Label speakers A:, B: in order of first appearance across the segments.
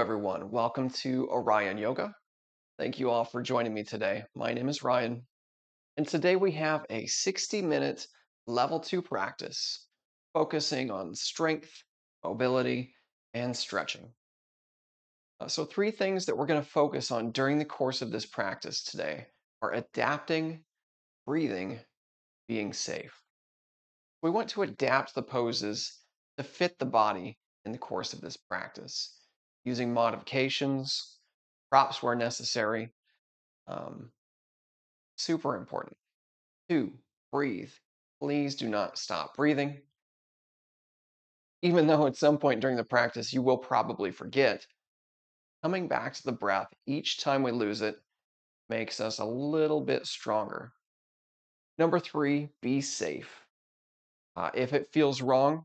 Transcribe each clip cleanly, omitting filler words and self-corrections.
A: everyone. Welcome to Orion Yoga. Thank you all for joining me today. My name is Ryan, and today we have a 60-minute level 2 practice focusing on strength, mobility, and stretching. So, three things that we're going to focus on during the course of this practice today are adapting, breathing, being safe. We want to adapt the poses to fit the body in the course of this practice, using modifications, props where necessary. Um, Super important. Two, breathe. Please do not stop breathing. Even though at some point during the practice you will probably forget, coming back to the breath each time we lose it makes us a little bit stronger. Number three, be safe. If it feels wrong,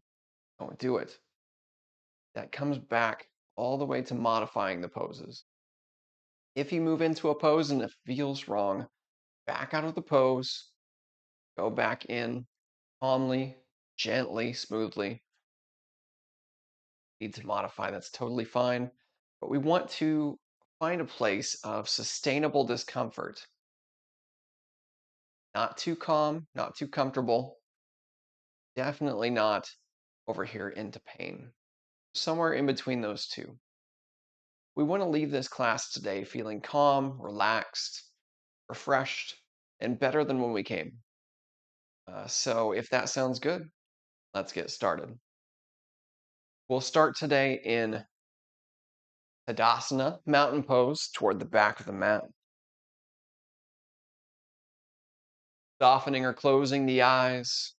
A: don't do it. That comes back all the way to modifying the poses. If you move into a pose and it feels wrong, back out of the pose, go back in calmly, gently, smoothly. Need to modify, that's totally fine. But we want to find a place of sustainable discomfort. Not too calm, not too comfortable, definitely not over here into pain. Somewhere in between those two. We want to leave this class today feeling calm, relaxed, refreshed, and better than when we came. So if that sounds good, let's get started. We'll start today in Tadasana, mountain pose toward the back of the mat. Softening or closing the eyes.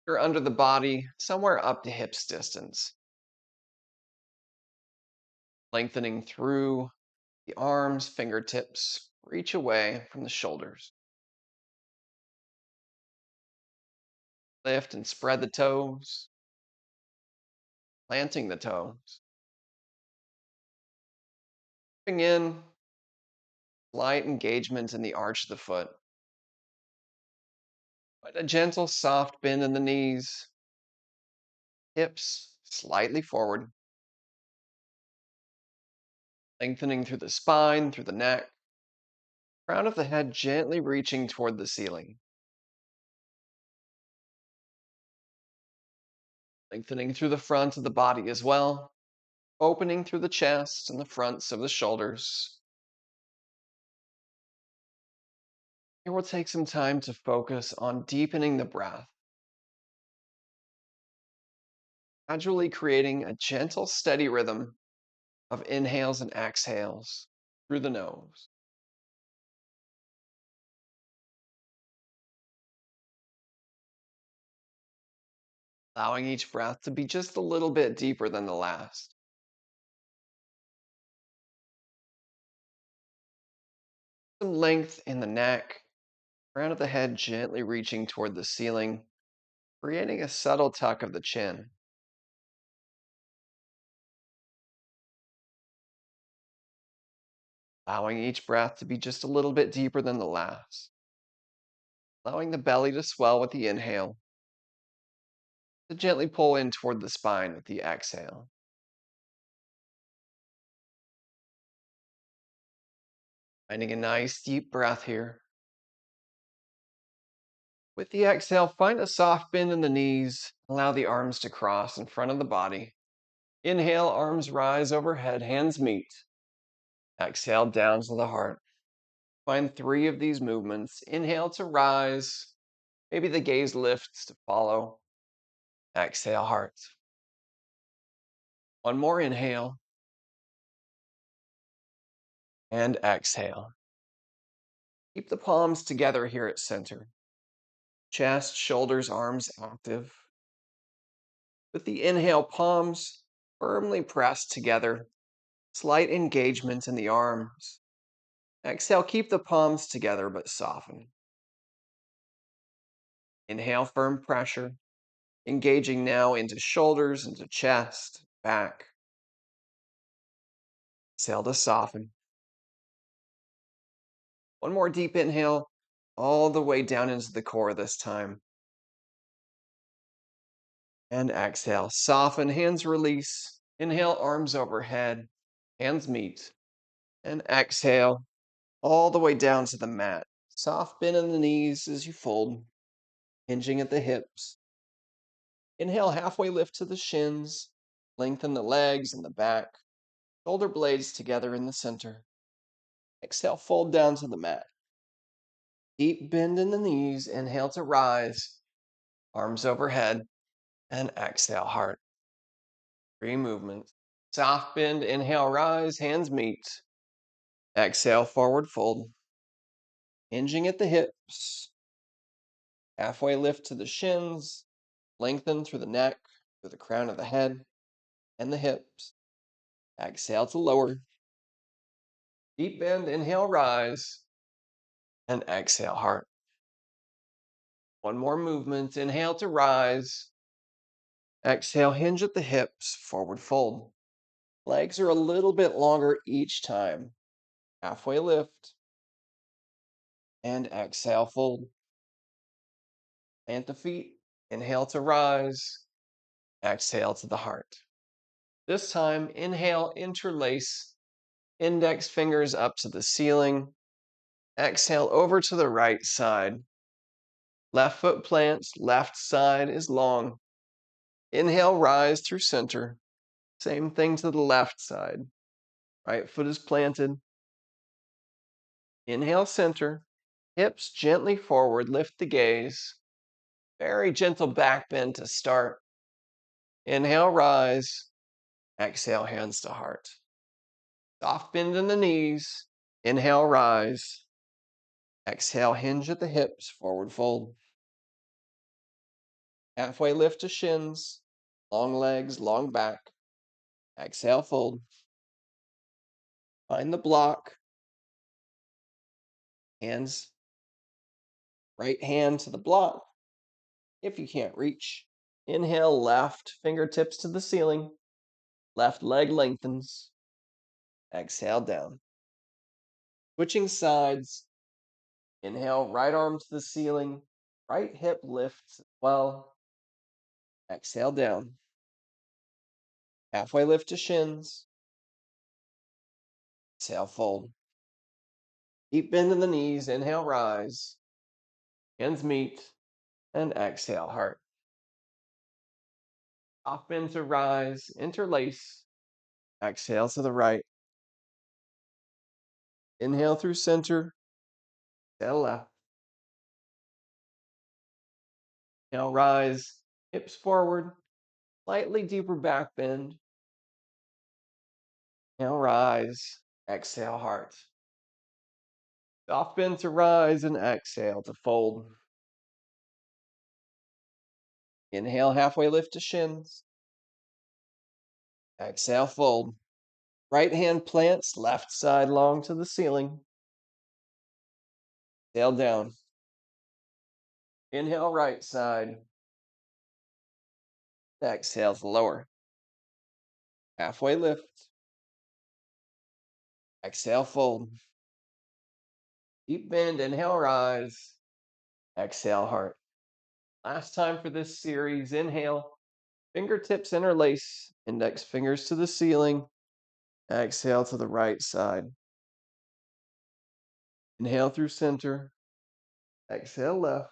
A: You're under the body, somewhere up to hips distance. Lengthening through the arms, fingertips, reach away from the shoulders. Lift and spread the toes, planting the toes. Bring in slight engagement in the arch of the foot. But a gentle, soft bend in the knees, hips slightly forward. Lengthening through the spine, through the neck. Crown of the head gently reaching toward the ceiling. Lengthening through the front of the body as well. Opening through the chest and the fronts of the shoulders. Here we'll take some time to focus on deepening the breath, gradually creating a gentle, steady rhythm of inhales and exhales through the nose. Allowing each breath to be just a little bit deeper than the last. Some length in the neck, crown of the head gently reaching toward the ceiling, creating a subtle tuck of the chin. Allowing each breath to be just a little bit deeper than the last. Allowing the belly to swell with the inhale, to gently pull in toward the spine with the exhale. Finding a nice deep breath here. With the exhale, find a soft bend in the knees. Allow the arms to cross in front of the body. Inhale, arms rise overhead, hands meet. Exhale, down to the heart. Find three of these movements. Inhale to rise. Maybe the gaze lifts to follow. Exhale, heart. One more inhale. And exhale. Keep the palms together here at center. Chest, shoulders, arms active. With the inhale, palms firmly pressed together. Slight engagement in the arms. Exhale, keep the palms together but soften. Inhale, firm pressure. Engaging now into shoulders, into chest, back. Exhale to soften. One more deep inhale, all the way down into the core this time. And exhale. Soften, hands release. Inhale, arms overhead, hands meet. And exhale all the way down to the mat. Soft bend in the knees as you fold, hinging at the hips. Inhale, halfway lift to the shins. Lengthen the legs and the back. Shoulder blades together in the center. Exhale, fold down to the mat. Deep bend in the knees. Inhale to rise. Arms overhead. And exhale, heart. Free movement. Soft bend. Inhale, rise. Hands meet. Exhale, forward fold. Hinging at the hips. Halfway lift to the shins. Lengthen through the neck, through the crown of the head, and the hips. Exhale to lower. Deep bend. Inhale, rise. And exhale, heart. One more movement. Inhale to rise. Exhale, hinge at the hips, forward fold. Legs are a little bit longer each time. Halfway lift. And exhale, fold. Plant the feet. Inhale to rise. Exhale to the heart. This time, inhale, interlace. Index fingers up to the ceiling. Exhale over to the right side. Left foot plants, left side is long. Inhale, rise through center. Same thing to the left side. Right foot is planted. Inhale, center. Hips gently forward, lift the gaze. Very gentle back bend to start. Inhale, rise. Exhale, hands to heart. Soft bend in the knees. Inhale, rise. Exhale, hinge at the hips, forward fold. Halfway lift to shins. Long legs, long back. Exhale, fold. Find the block. Hands, right hand to the block. If you can't reach, inhale, left fingertips to the ceiling. Left leg lengthens. Exhale, down. Switching sides. Inhale, right arm to the ceiling. Right hip lifts well. Exhale, down. Halfway lift to shins. Exhale, fold. Deep bend in the knees. Inhale, rise. Hands meet. And exhale, heart. Off bend to rise. Interlace. Exhale to the right. Inhale through center. Exhale left. Now rise. Hips forward. Slightly deeper back bend. Now rise. Exhale, heart. Soft bend to rise and exhale to fold. Inhale, halfway lift to shins. Exhale, fold. Right hand plants, left side long to the ceiling. Exhale down. Inhale, right side. Exhale to lower. Halfway lift. Exhale, fold. Deep bend, inhale, rise. Exhale, heart. Last time for this series. Inhale, fingertips interlace, index fingers to the ceiling. Exhale to the right side. Inhale through center. Exhale left.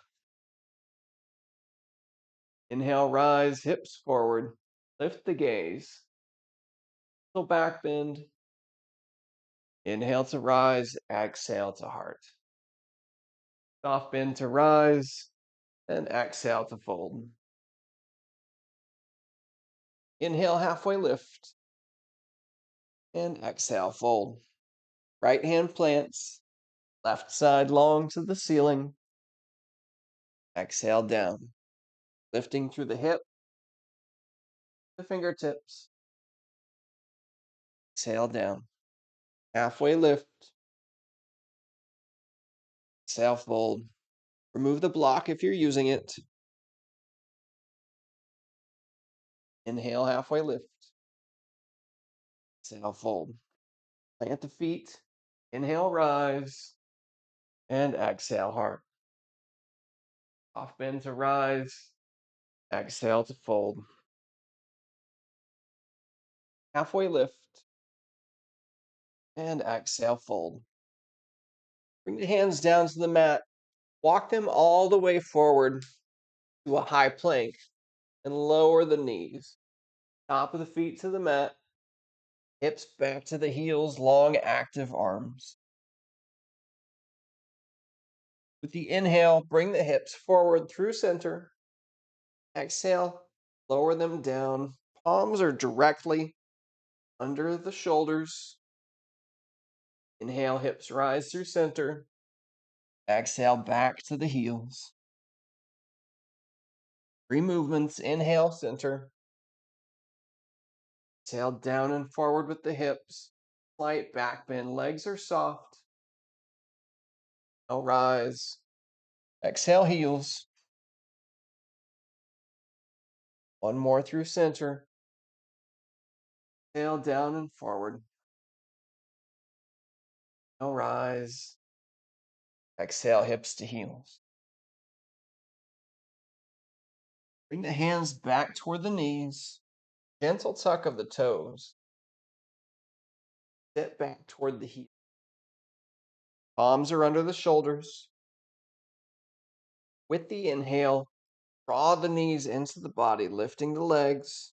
A: Inhale, rise, hips forward. Lift the gaze. Little back bend. Inhale to rise. Exhale to heart. Soft bend to rise. And exhale to fold. Inhale, halfway lift. And exhale, fold. Right hand plants. Left side long to the ceiling. Exhale down. Lifting through the hip, the fingertips. Exhale down. Halfway lift. Exhale, fold. Remove the block if you're using it. Inhale, halfway lift. Exhale, fold. Plant the feet. Inhale, rise. And exhale, heart. Off bend to rise. Exhale to fold. Halfway lift and exhale, fold. Bring the hands down to the mat. Walk them all the way forward to a high plank and lower the knees. Top of the feet to the mat. Hips back to the heels, long active arms. With the inhale, bring the hips forward through center. Exhale, lower them down. Palms are directly under the shoulders. Inhale, hips rise through center. Exhale, back to the heels. 3 movements. Inhale, center. Exhale, down and forward with the hips. Slight back bend. Legs are soft. Now rise. Exhale, heels. One more through center. Exhale, down and forward. Now rise. Exhale, hips to heels. Bring the hands back toward the knees. Gentle tuck of the toes. Sit back toward the heel. Palms are under the shoulders. With the inhale, draw the knees into the body, lifting the legs,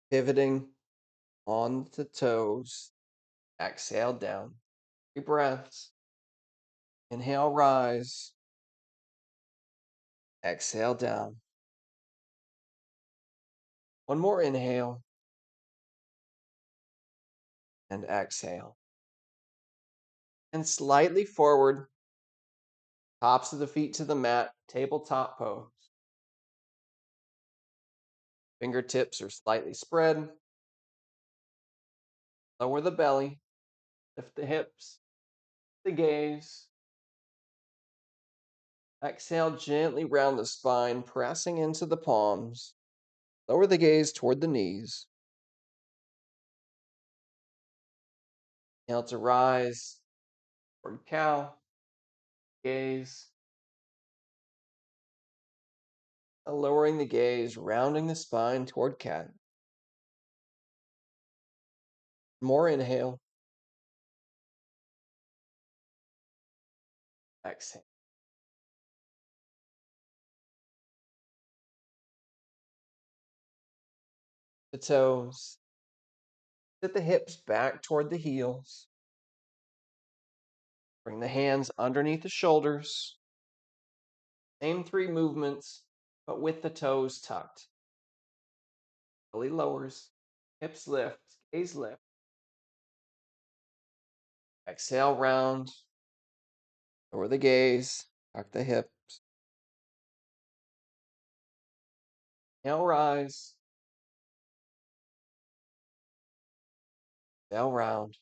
A: pivoting on the toes. Exhale down. 3 breaths. Inhale, rise. Exhale down. One more inhale. And exhale. And slightly forward. Tops of the feet to the mat. Tabletop pose. Fingertips are slightly spread. Lower the belly. Lift the hips. The gaze. Exhale, gently round the spine, pressing into the palms. Lower the gaze toward the knees. Inhale to rise. Toward cow. Gaze. Lowering the gaze, rounding the spine toward cat. More inhale. Exhale. The toes. Sit the hips back toward the heels. Bring the hands underneath the shoulders. Same 3 movements, but with the toes tucked. Belly lowers. Hips lift. Gaze lift. Exhale, round. Lower the gaze. Tuck the hips. Inhale, rise. Exhale, round.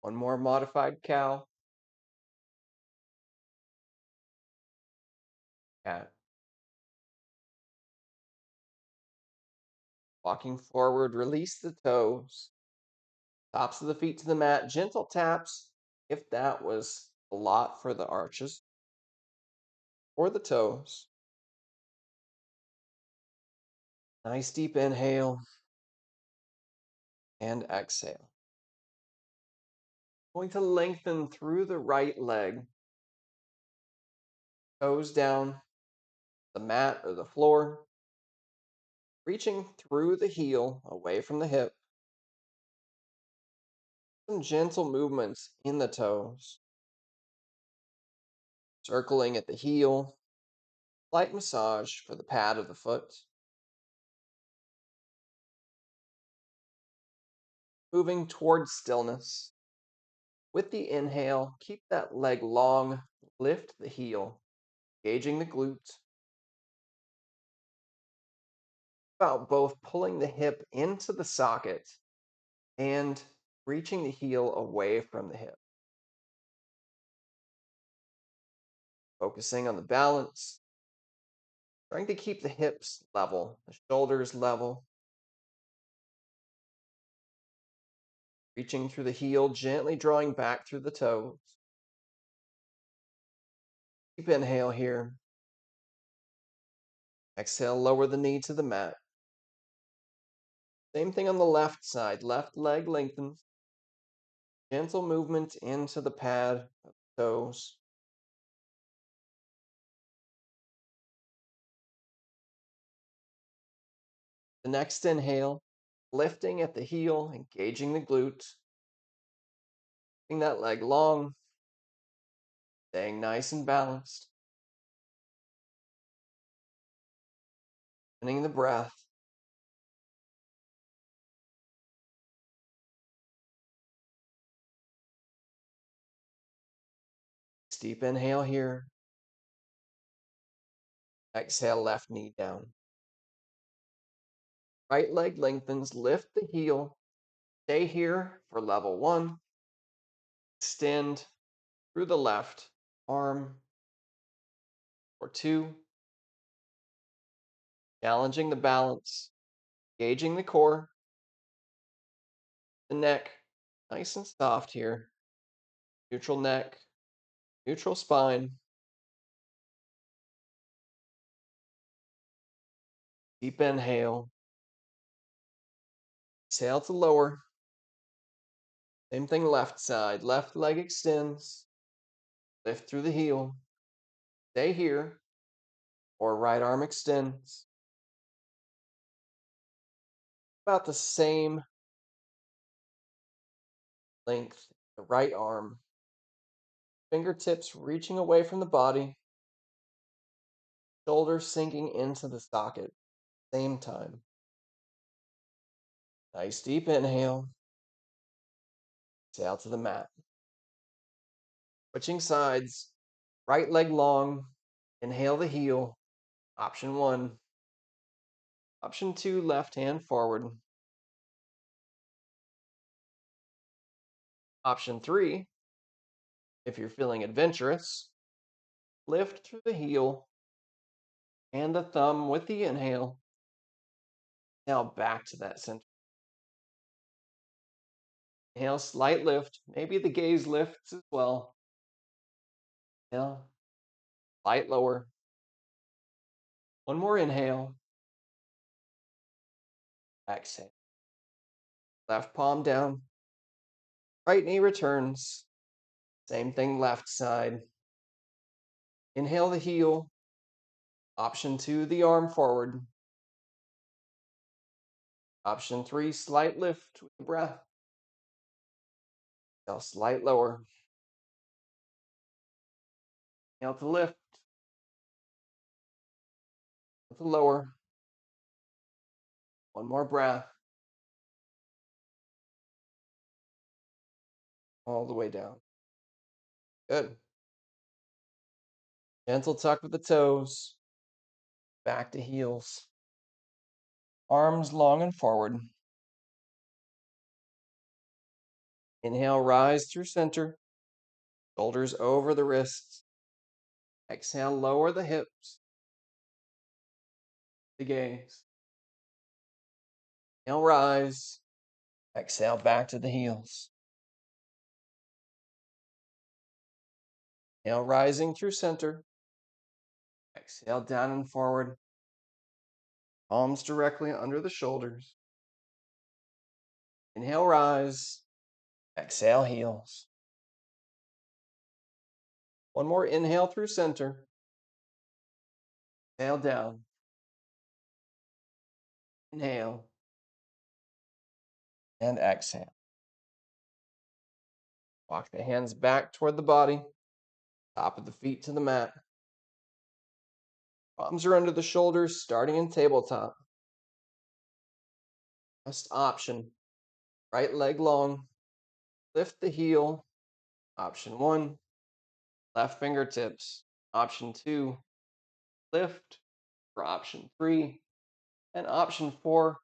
A: One more modified cow. Cat. Walking forward, release the toes. Tops of the feet to the mat. Gentle taps if that was a lot for the arches or the toes. Nice deep inhale and exhale. Going to lengthen through the right leg. Toes down, the mat or the floor. Reaching through the heel away from the hip. Some gentle movements in the toes. Circling at the heel. Light massage for the pad of the foot. Moving towards stillness. With the inhale, keep that leg long, lift the heel, engaging the glute. About both pulling the hip into the socket and reaching the heel away from the hip. Focusing on the balance, trying to keep the hips level, the shoulders level. Reaching through the heel, gently drawing back through the toes. Deep inhale here. Exhale, lower the knee to the mat. Same thing on the left side. Left leg lengthens. Gentle movement into the pad of the toes. The next inhale, lifting at the heel, engaging the glute, keeping that leg long, staying nice and balanced, getting the breath. Deep inhale here. Exhale, left knee down. Right leg lengthens, lift the heel. Stay here for level one. Extend through the left arm for two. Challenging the balance, engaging the core, the neck, nice and soft here. Neutral neck, neutral spine. Deep inhale. Exhale to lower. Same thing left side. Left leg extends. Lift through the heel. Stay here. Or right arm extends. About the same length. The right arm. Fingertips reaching away from the body. Shoulders sinking into the socket. Same time. Nice deep inhale. Exhale to the mat. Switching sides. Right leg long. Inhale the heel. Option one. Option two, left hand forward. Option three, if you're feeling adventurous, lift through the heel and the thumb with the inhale. Now back to that center. Inhale, slight lift. Maybe the gaze lifts as well. Inhale, light lower. One more inhale. Exhale. Left palm down. Right knee returns. Same thing left side. Inhale the heel. Option two, the arm forward. Option three, slight lift with the breath. Now slight lower. Inhale to lift. To lower. One more breath. All the way down. Good. Gentle tuck with the toes. Back to heels. Arms long and forward. Inhale, rise through center. Shoulders over the wrists. Exhale, lower the hips. The gaze. Inhale, rise. Exhale, back to the heels. Inhale, rising through center. Exhale, down and forward. Palms directly under the shoulders. Inhale, rise. Exhale, heels. One more inhale through center. Exhale down. Inhale. And exhale. Walk the hands back toward the body. Top of the feet to the mat. Palms are under the shoulders, starting in tabletop. First option. Right leg long. Lift the heel. Option one. Left fingertips. Option two. Lift for option three. And option four.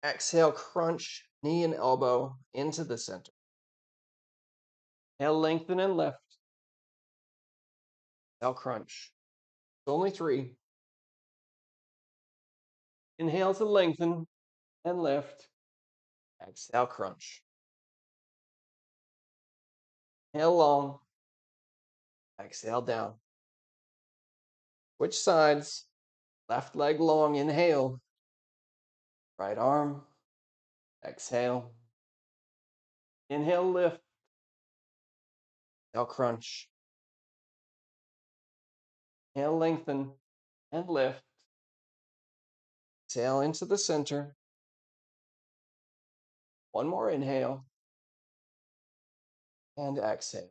A: Exhale, crunch knee and elbow into the center. Inhale, lengthen and lift. Exhale, crunch. It's only three. Inhale to lengthen and lift. Exhale, crunch. Inhale long. Exhale down. Switch sides. Left leg long. Inhale. Right arm. Exhale. Inhale, lift. Exhale, crunch. Inhale, lengthen and lift. Exhale into the center. One more inhale and exhale.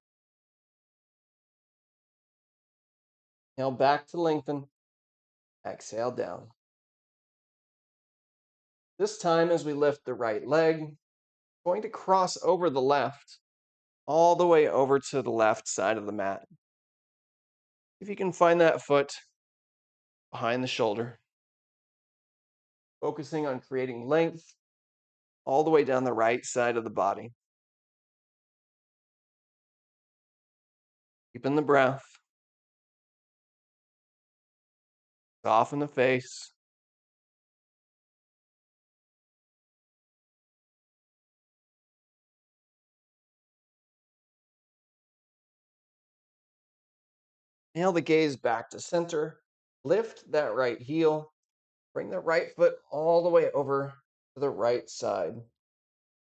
A: Inhale back to lengthen. Exhale down. This time, as we lift the right leg, going to cross over the left, all the way over to the left side of the mat. If you can find that foot behind the shoulder, focusing on creating length all the way down the right side of the body. Deepen the breath, soften the face. Nail the gaze back to center. Lift that right heel. Bring the right foot all the way over to the right side,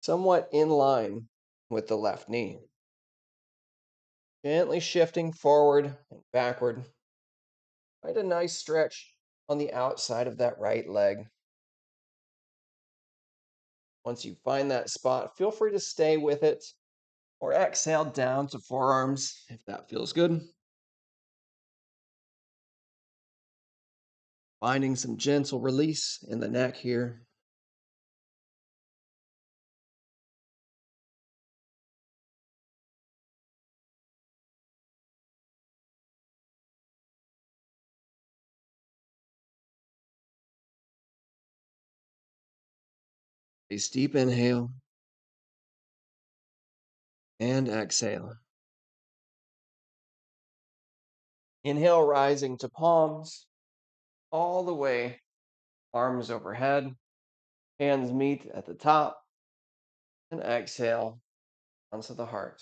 A: somewhat in line with the left knee. Gently shifting forward and backward. Find a nice stretch on the outside of that right leg. Once you find that spot, feel free to stay with it or exhale down to forearms if that feels good. Finding some gentle release in the neck here. A deep inhale and exhale. Inhale, rising to palms all the way, arms overhead, hands meet at the top, and exhale onto the heart.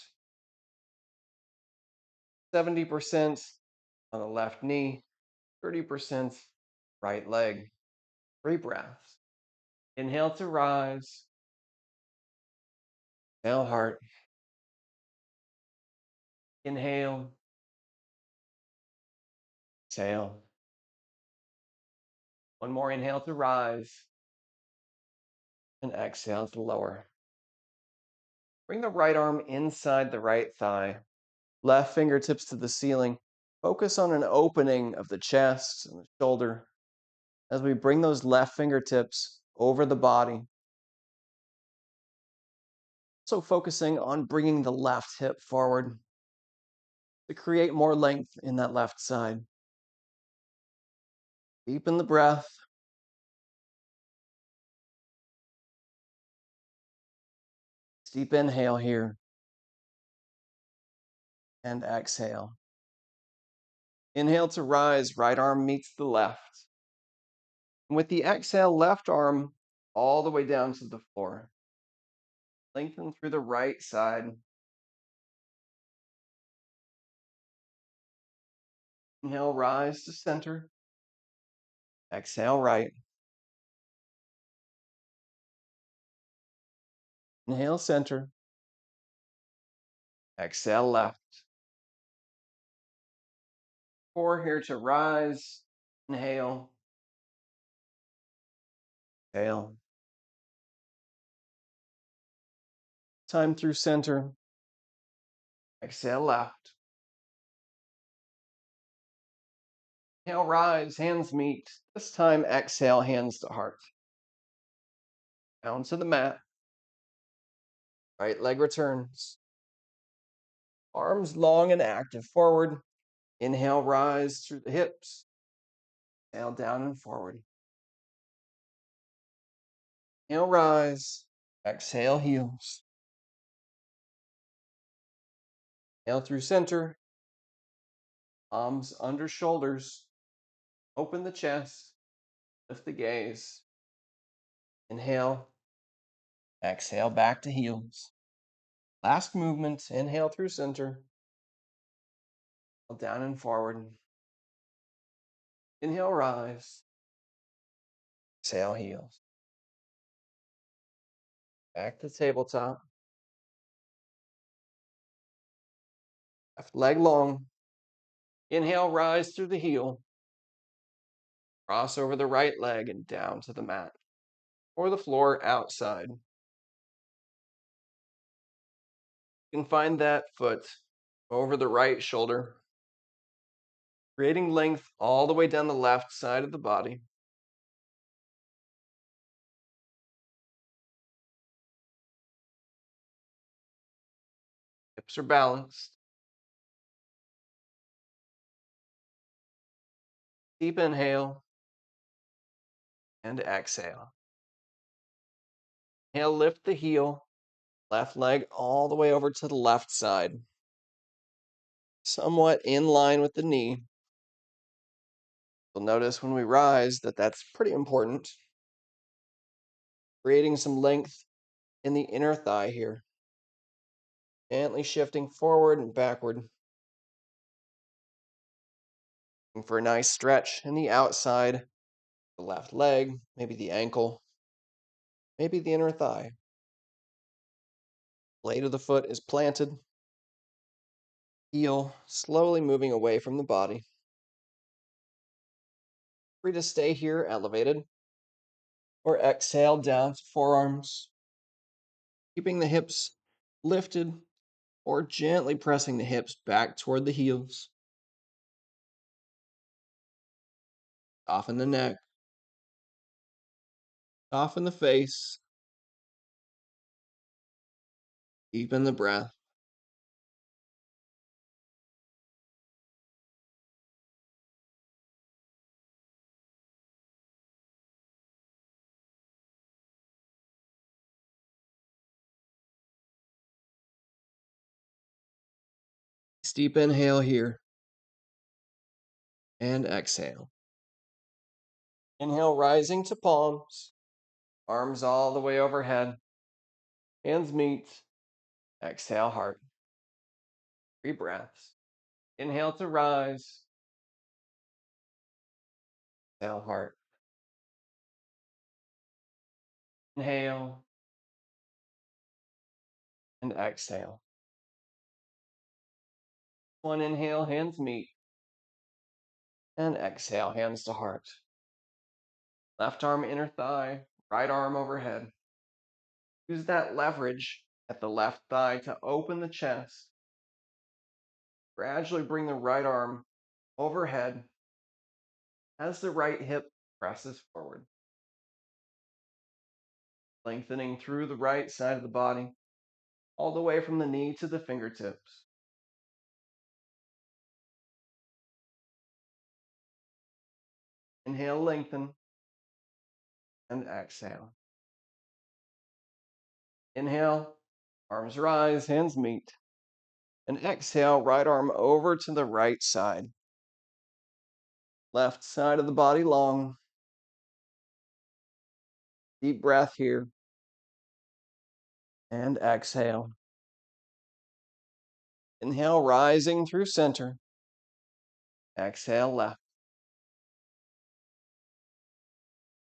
A: 70% on the left knee, 30% right leg. 3 breaths. Inhale to rise. Exhale, heart. Inhale. Exhale. One more inhale to rise. And exhale to lower. Bring the right arm inside the right thigh. Left fingertips to the ceiling. Focus on an opening of the chest and the shoulder as we bring those left fingertips over the body. So focusing on bringing the left hip forward to create more length in that left side. Deepen the breath. Deep inhale here. And exhale. Inhale to rise, right arm meets the left. And with the exhale, left arm all the way down to the floor. Lengthen through the right side. Inhale, rise to center. Exhale, right. Inhale, center. Exhale, left. 4 here to rise. Inhale. Exhale. Time through center. Exhale, left. Inhale, rise, hands meet. This time, exhale, hands to heart. Down to the mat. Right leg returns. Arms long and active forward. Inhale, rise through the hips. Exhale, down and forward. Inhale, rise. Exhale, heels. Inhale through center. Arms under shoulders. Open the chest. Lift the gaze. Inhale. Exhale, back to heels. Last movement. Inhale through center. Down and forward. Inhale, rise. Exhale, heels. Back to tabletop. Left leg long. Inhale, rise through the heel. Cross over the right leg and down to the mat or the floor outside. You can find that foot over the right shoulder, creating length all the way down the left side of the body. Hips are balanced. Deep inhale and exhale. Inhale, lift the heel, left leg all the way over to the left side, somewhat in line with the knee. You'll notice when we rise that that's pretty important, creating some length in the inner thigh here. Gently shifting forward and backward. Looking for a nice stretch in the outside, the left leg, maybe the ankle, maybe the inner thigh. Blade of the foot is planted. Heel slowly moving away from the body. Free to stay here elevated or exhale down to forearms, keeping the hips lifted or gently pressing the hips back toward the heels. Soften the neck, soften the face, deepen the breath. Deep inhale here and exhale. Inhale, rising to palms, arms all the way overhead, hands meet. Exhale, heart. 3 breaths. Inhale to rise. Exhale, heart. Inhale and exhale. One inhale, hands meet. And exhale, hands to heart. Left arm inner thigh, right arm overhead. Use that leverage at the left thigh to open the chest. Gradually bring the right arm overhead as the right hip presses forward. Lengthening through the right side of the body, all the way from the knee to the fingertips. Inhale, lengthen, and exhale. Inhale, arms rise, hands meet. And exhale, right arm over to the right side. Left side of the body long. Deep breath here. And exhale. Inhale, rising through center. Exhale, left.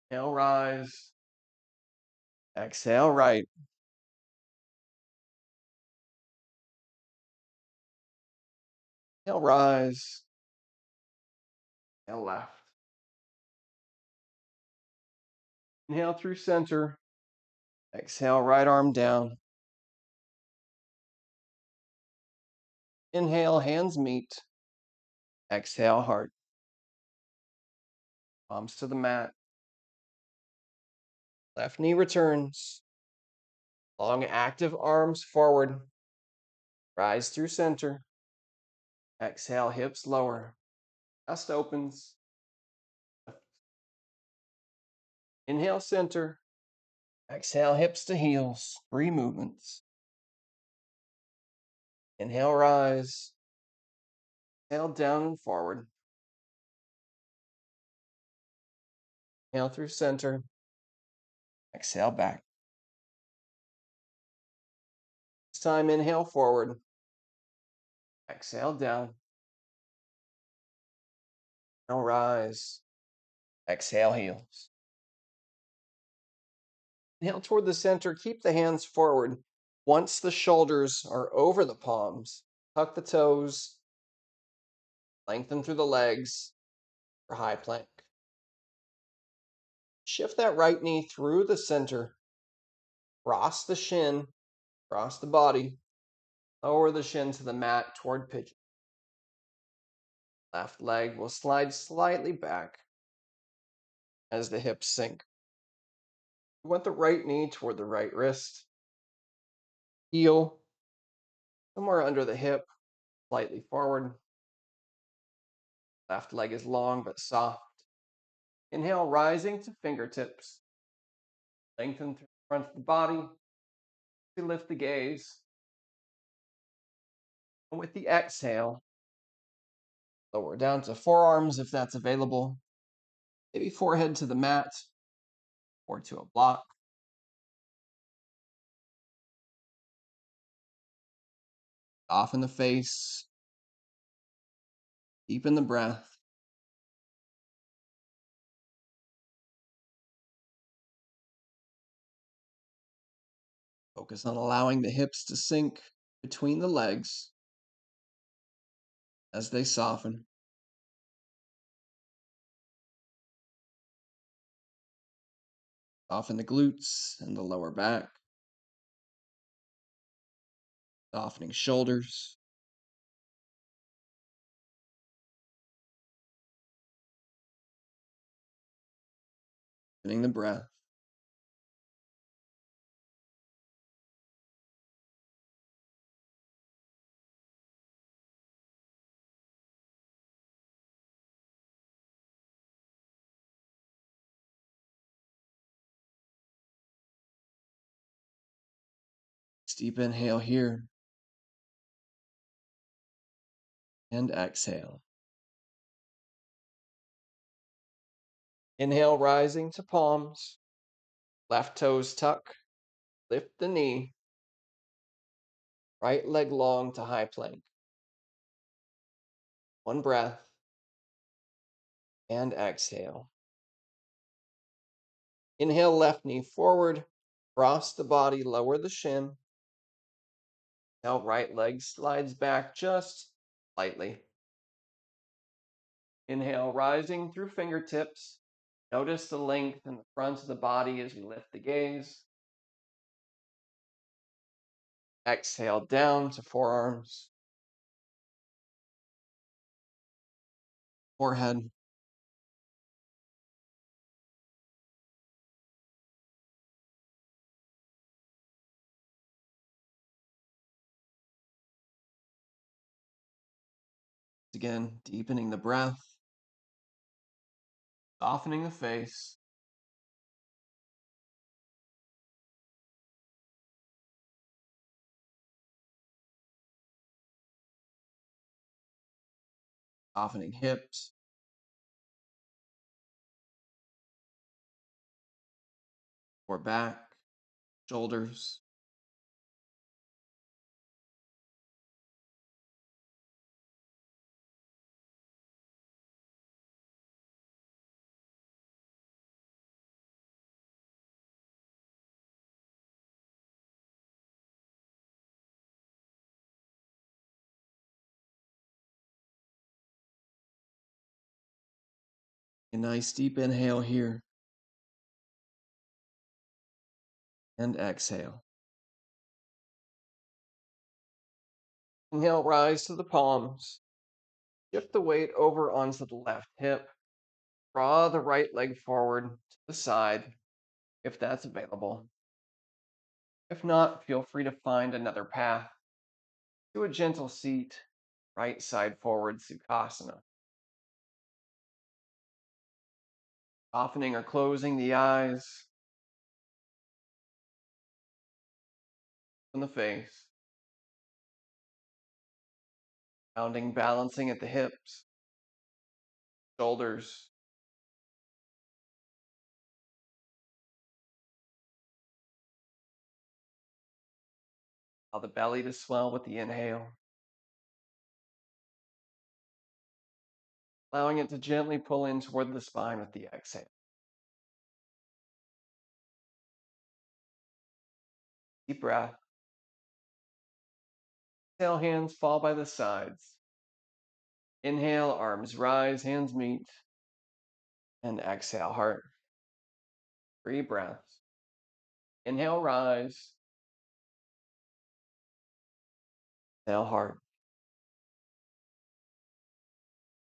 A: Inhale, rise. Exhale, right. Inhale, rise. Inhale, left. Inhale through center. Exhale, right arm down. Inhale, hands meet. Exhale, heart. Palms to the mat. Left knee returns. Long active arms forward. Rise through center. Exhale, hips lower. Chest opens. Inhale, center. Exhale, hips to heels. 3 movements. Inhale, rise. Exhale, down and forward. Inhale through center. Exhale, back. This time, inhale forward. Exhale, down. Inhale, rise. Exhale, heels. Inhale toward the center. Keep the hands forward. Once the shoulders are over the palms, tuck the toes, lengthen through the legs for high plank. Shift that right knee through the center. Cross the shin, cross the body. Lower the shin to the mat toward pigeon. Left leg will slide slightly back as the hips sink. We want the right knee toward the right wrist. Heel somewhere under the hip, slightly forward. Left leg is long but soft. Inhale, rising to fingertips. Lengthen through the front of the body. We lift the gaze. And with the exhale, lower down to forearms if that's available. Maybe forehead to the mat or to a block. Soften the face. Deepen the breath. Focus on allowing the hips to sink between the legs as they soften. Soften the glutes and the lower back. Softening shoulders. Deepening the breath. Deep inhale here and exhale. Inhale, rising to palms. Left toes tuck. Lift the knee. Right leg long to high plank. One breath and exhale. Inhale, left knee forward. Cross the body, lower the shin. Now right leg slides back just slightly. Inhale, rising through fingertips. Notice the length in the front of the body as we lift the gaze. Exhale down to forearms, forehead. Again, deepening the breath, softening the face. Softening hips, or back, shoulders. A nice deep inhale here and exhale. Inhale, rise to the palms. Shift the weight over onto the left hip. Draw the right leg forward to the side if that's available. If not, feel free to find another path to a gentle seat, right side forward Sukhasana. Softening or closing the eyes and the face. Grounding, balancing at the hips, shoulders. Allow the belly to swell with the inhale. Allowing it to gently pull in toward the spine with the exhale. Deep breath. Exhale, hands fall by the sides. Inhale, arms rise, hands meet. And exhale, heart. 3 breaths. Inhale, rise. Exhale, heart.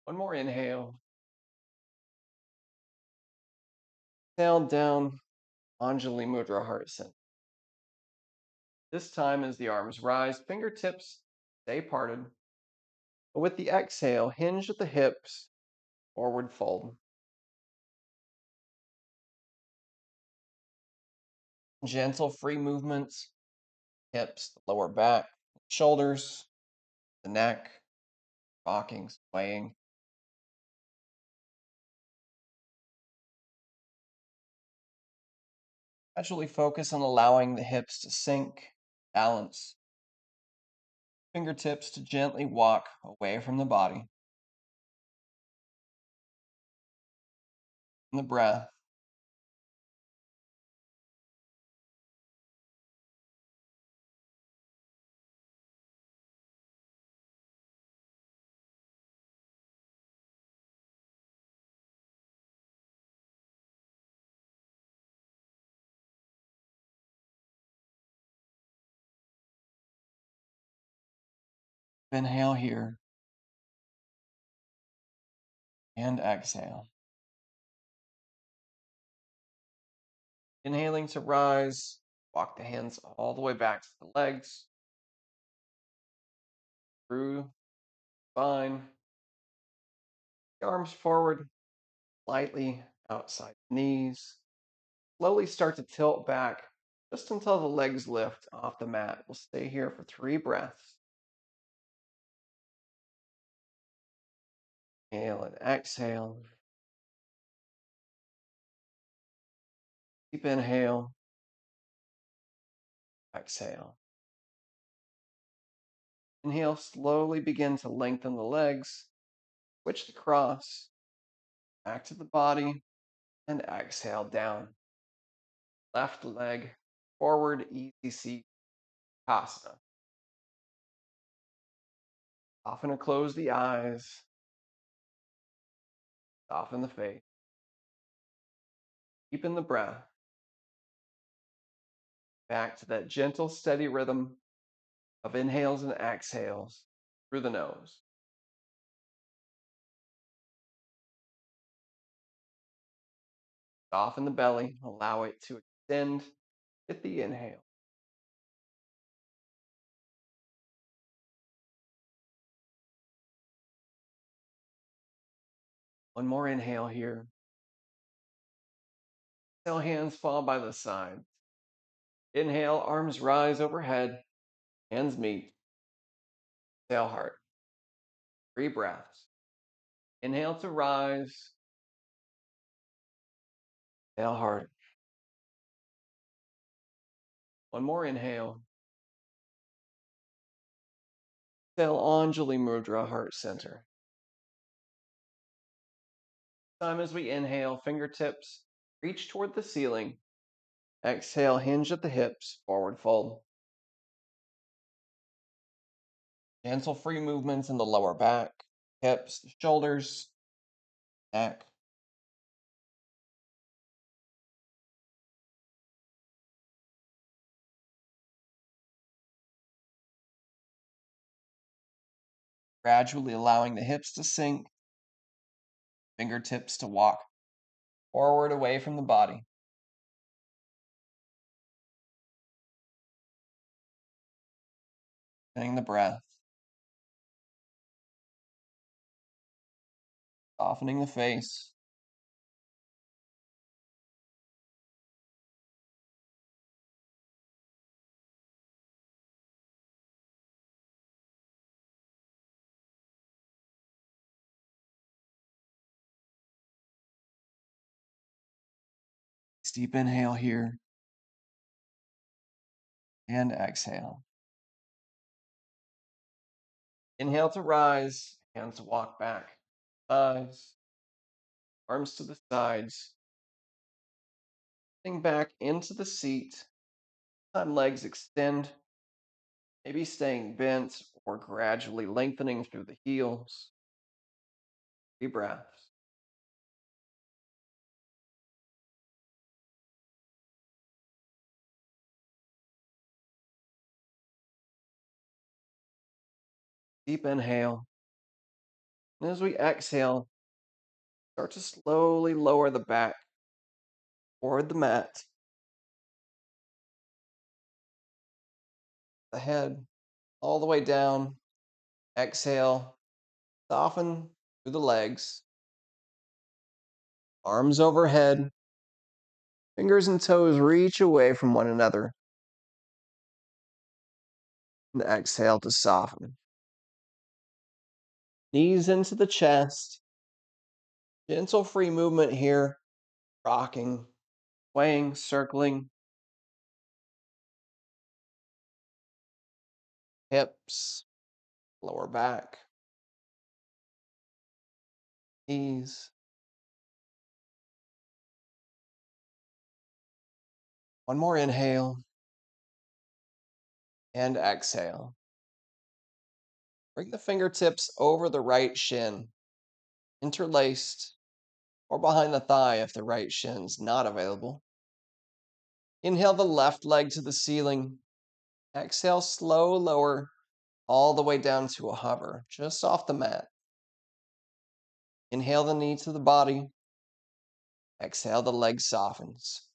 A: One more inhale. Exhale down, Anjali Mudra, heart center. This time, as the arms rise, fingertips stay parted. With the exhale, hinge at the hips, forward fold. Gentle, free movements, hips, the lower back, shoulders, the neck, rocking, swaying. Gradually focus on allowing the hips to sink, balance, fingertips to gently walk away from the body. And the breath. Inhale here and exhale. Inhaling to rise, walk the hands all the way back to the legs, through spine, the arms forward, slightly outside the knees. Slowly start to tilt back just until the legs lift off the mat. We'll stay here for 3 breaths. Inhale and exhale. Deep inhale, exhale. Inhale, slowly begin to lengthen the legs. Switch the cross back to the body and exhale down. Left leg forward, easy seat, asana. Soften or close the eyes, soften the face. Deepen the breath. Back to that gentle, steady rhythm of inhales and exhales through the nose. Soften the belly, allow it to extend with the inhale. One more inhale here. Exhale, hands fall by the sides. Inhale, arms rise overhead, hands meet. Exhale, heart. 3 breaths. Inhale to rise. Exhale, heart. One more inhale. Exhale, Anjali Mudra, heart center. Time as we inhale, fingertips reach toward the ceiling. Exhale, hinge at the hips, forward fold. Gentle free movements in the lower back, hips, shoulders, neck. Gradually allowing the hips to sink, fingertips to walk forward away from the body. Getting the breath, softening the face. Deep inhale here and exhale. Inhale to rise, hands to walk back, thighs, arms to the sides. Sitting back into the seat, Time legs extend, maybe staying bent or gradually lengthening through the heels. Deep breaths. Deep inhale. And as we exhale, start to slowly lower the back toward the mat, the head all the way down. Exhale, soften through the legs, arms overhead, fingers and toes reach away from one another. And exhale to soften. Knees into the chest, gentle free movement here, rocking, swaying, circling, hips, lower back, knees. One more inhale and exhale. Bring the fingertips over the right shin, interlaced, or behind the thigh if the right shin's not available. Inhale the left leg to the ceiling. Exhale, slow lower all the way down to a hover, just off the mat. Inhale the knee to the body. Exhale, the leg softens.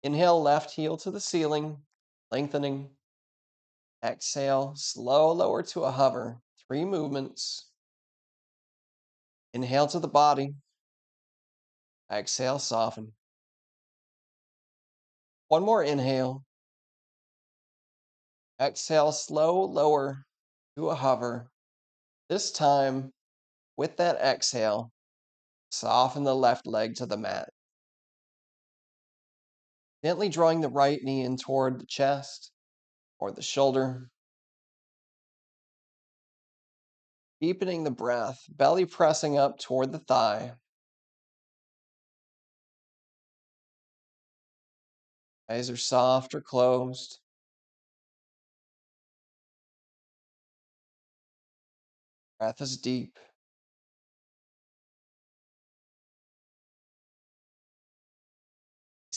A: Inhale, left heel to the ceiling, lengthening. Exhale, slow lower to a hover. 3 movements. Inhale to the body. Exhale, soften. One more inhale. Exhale, slow lower to a hover. This time, with that exhale, soften the left leg to the mat. Gently drawing the right knee in toward the chest or the shoulder. Deepening the breath, belly pressing up toward the thigh. Eyes are soft or closed. Breath is deep.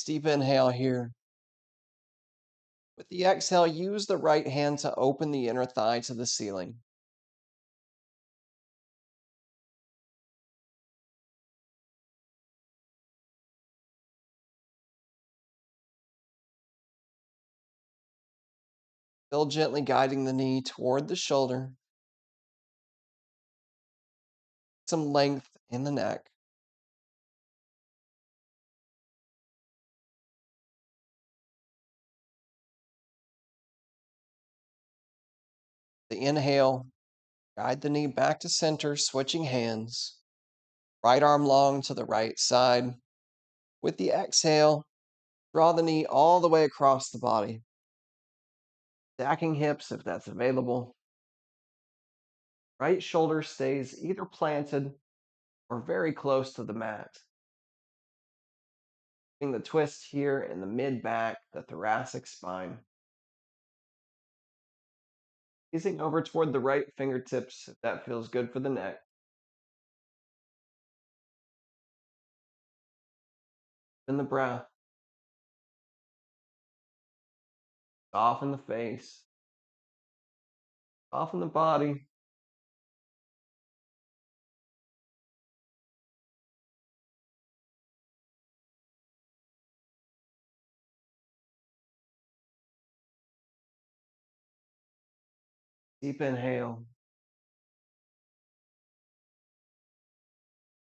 A: Deep inhale here. With the exhale, use the right hand to open the inner thigh to the ceiling. Still gently guiding the knee toward the shoulder. Some length in the neck. The inhale, guide the knee back to center, switching hands. Right arm long to the right side. With the exhale, draw the knee all the way across the body. Stacking hips if that's available. Right shoulder stays either planted or very close to the mat. Getting the twist here in the mid back, the thoracic spine. Easing over toward the right fingertips if that feels good for the neck. Then the breath. Soften the face. Soften the body. Deep inhale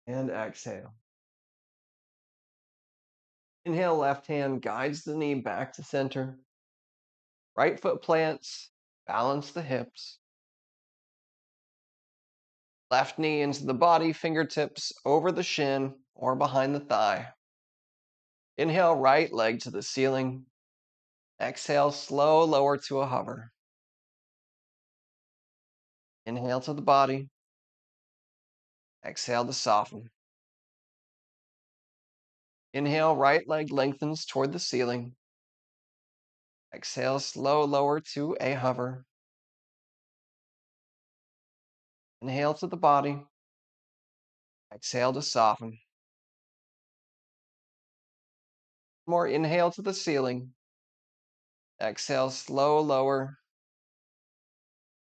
A: and exhale. Inhale, left hand guides the knee back to center. Right foot plants, balance the hips. Left knee into the body, fingertips over the shin or behind the thigh. Inhale, right leg to the ceiling. Exhale, slow lower to a hover. Inhale to the body. Exhale to soften. Inhale, right leg lengthens toward the ceiling. Exhale, slow lower to a hover. Inhale to the body. Exhale to soften. More inhale to the ceiling. Exhale, slow lower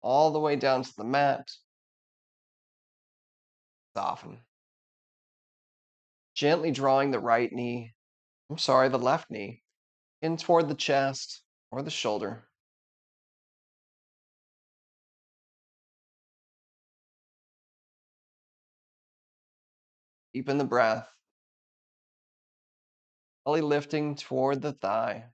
A: all the way down to the mat. Soften. Gently drawing the the left knee in toward the chest or the shoulder. Deepen the breath. Belly lifting toward the thigh.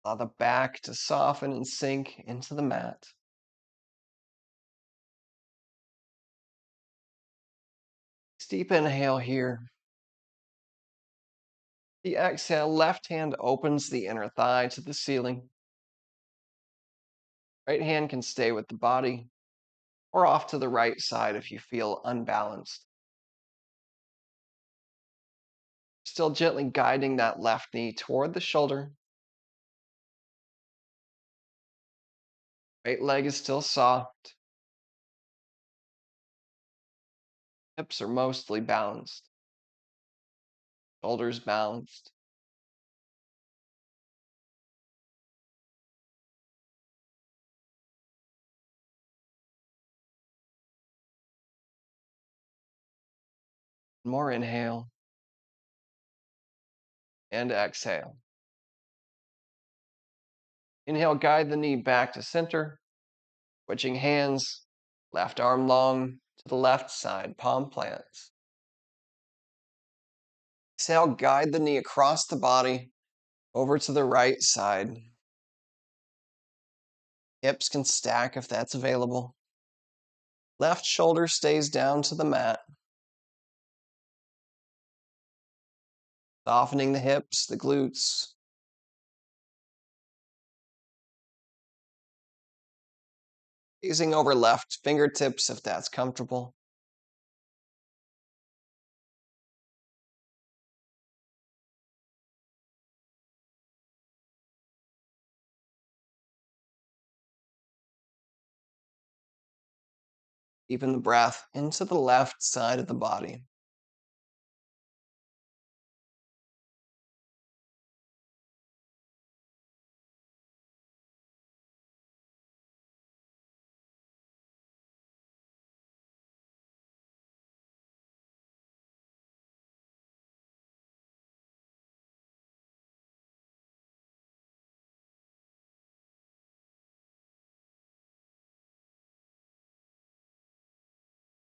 A: Allow the back to soften and sink into the mat. Deep inhale here. The exhale, left hand opens the inner thigh to the ceiling. Right hand can stay with the body or off to the right side if you feel unbalanced. Still gently guiding that left knee toward the shoulder. Right leg is still soft. Hips are mostly balanced. Shoulders balanced. More inhale and exhale. Inhale, guide the knee back to center. Switching hands, left arm long to the left side, palm plants. Exhale, guide the knee across the body over to the right side. Hips can stack if that's available. Left shoulder stays down to the mat. Softening the hips, the glutes. Gazing over left fingertips if that's comfortable. Deepen the breath into the left side of the body.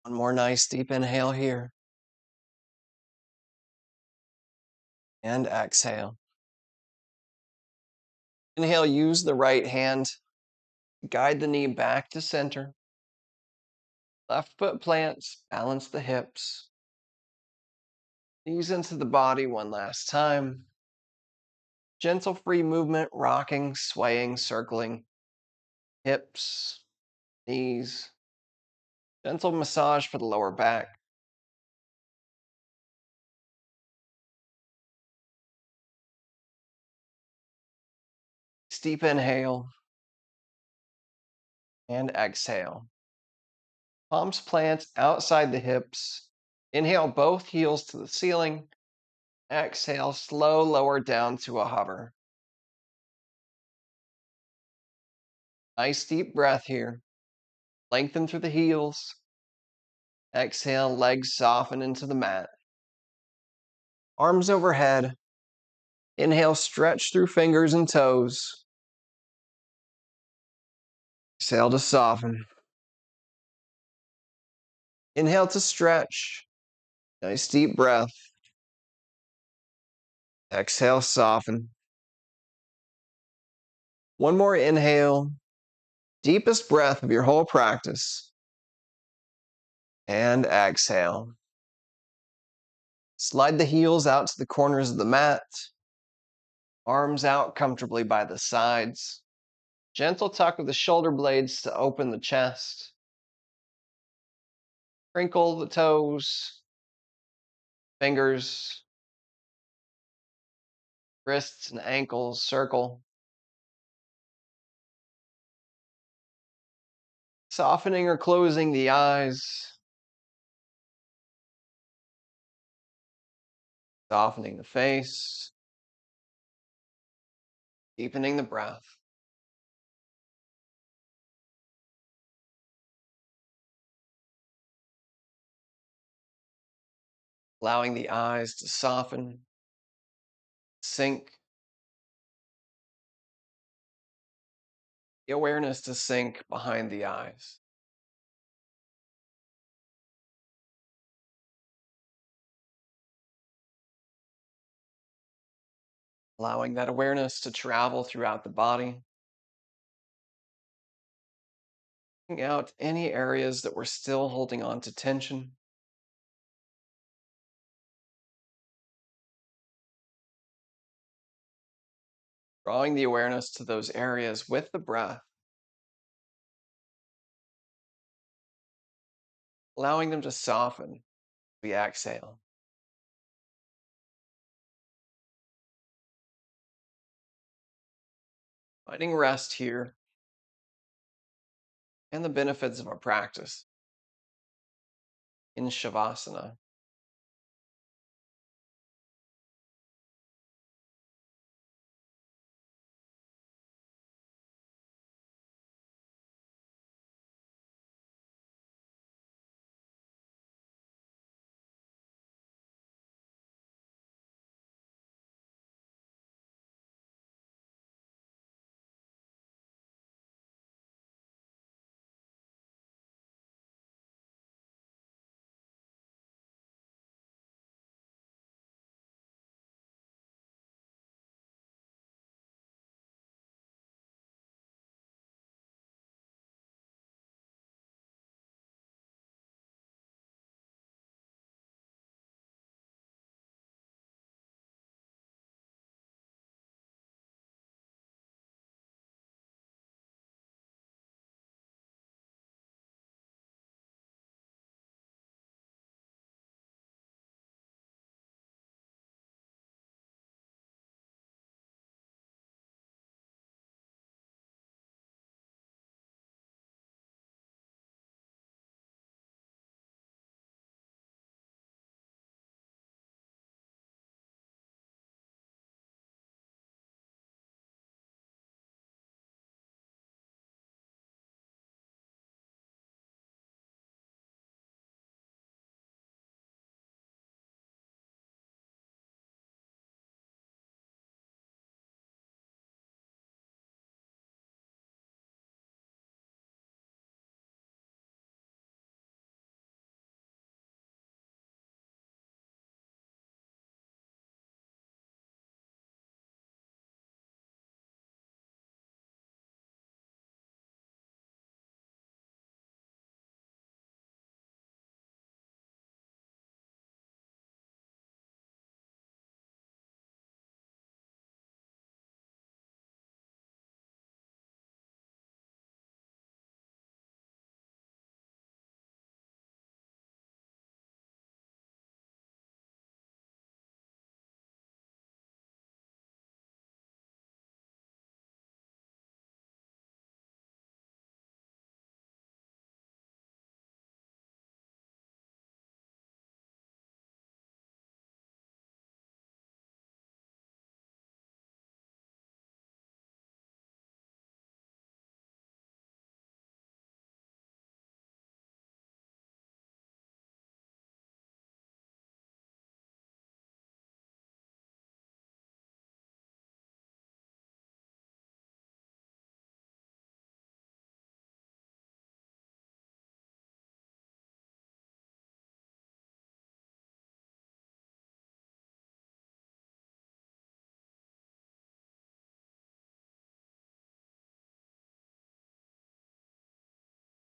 A: One more nice deep inhale here. And exhale. Inhale, use the right hand. Guide the knee back to center. Left foot plants, balance the hips. Knees into the body one last time. Gentle free movement, rocking, swaying, circling. Hips, knees. Gentle massage for the lower back. Deep inhale and exhale. Palms plant outside the hips. Inhale both heels to the ceiling. Exhale, slow lower down to a hover. Nice deep breath here. Lengthen through the heels. Exhale, legs soften into the mat. Arms overhead. Inhale, stretch through fingers and toes. Exhale to soften. Inhale to stretch. Nice deep breath. Exhale, soften. One more inhale. Deepest breath of your whole practice. And exhale. Slide the heels out to the corners of the mat. Arms out comfortably by the sides. Gentle tuck of the shoulder blades to open the chest. Crinkle the toes. Fingers, wrists, and ankles circle, softening or closing the eyes, softening the face, deepening the breath, allowing the eyes to soften, sink, the awareness to sink behind the eyes, allowing that awareness to travel throughout the body, taking out any areas that we're still holding on to tension, drawing the awareness to those areas with the breath, allowing them to soften as we exhale. Finding rest here and the benefits of our practice in Shavasana.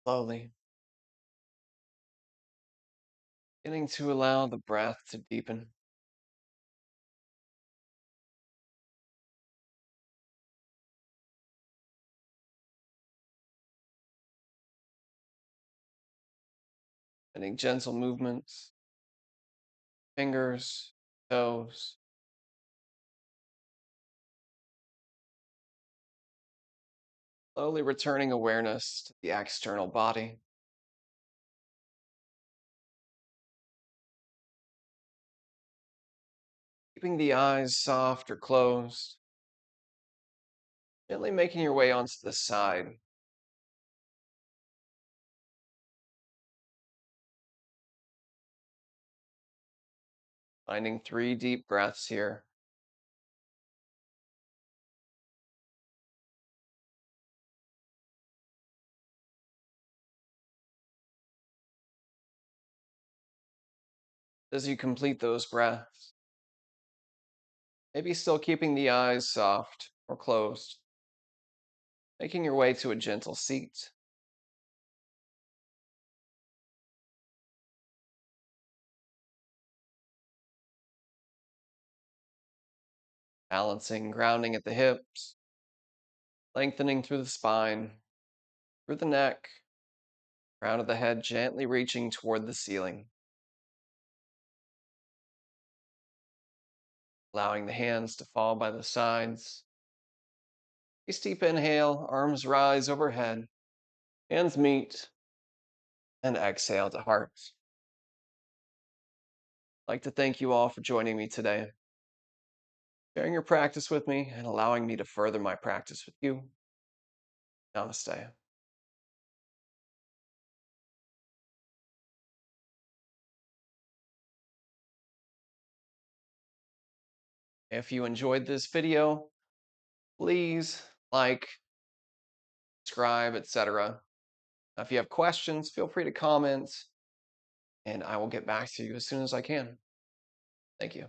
A: Slowly, beginning to allow the breath to deepen, adding gentle movements, fingers, toes, slowly returning awareness to the external body, keeping the eyes soft or closed, gently making your way onto the side, finding 3 deep breaths here, as you complete those breaths. Maybe still keeping the eyes soft or closed, making your way to a gentle seat, balancing, grounding at the hips, lengthening through the spine, through the neck, crown of the head gently reaching toward the ceiling, allowing the hands to fall by the sides. A steep inhale, arms rise overhead, hands meet, and exhale to heart. I'd like to thank you all for joining me today, sharing your practice with me, and allowing me to further my practice with you. Namaste. If you enjoyed this video, please like, subscribe, etc. If you have questions, feel free to comment, and I will get back to you as soon as I can. Thank you.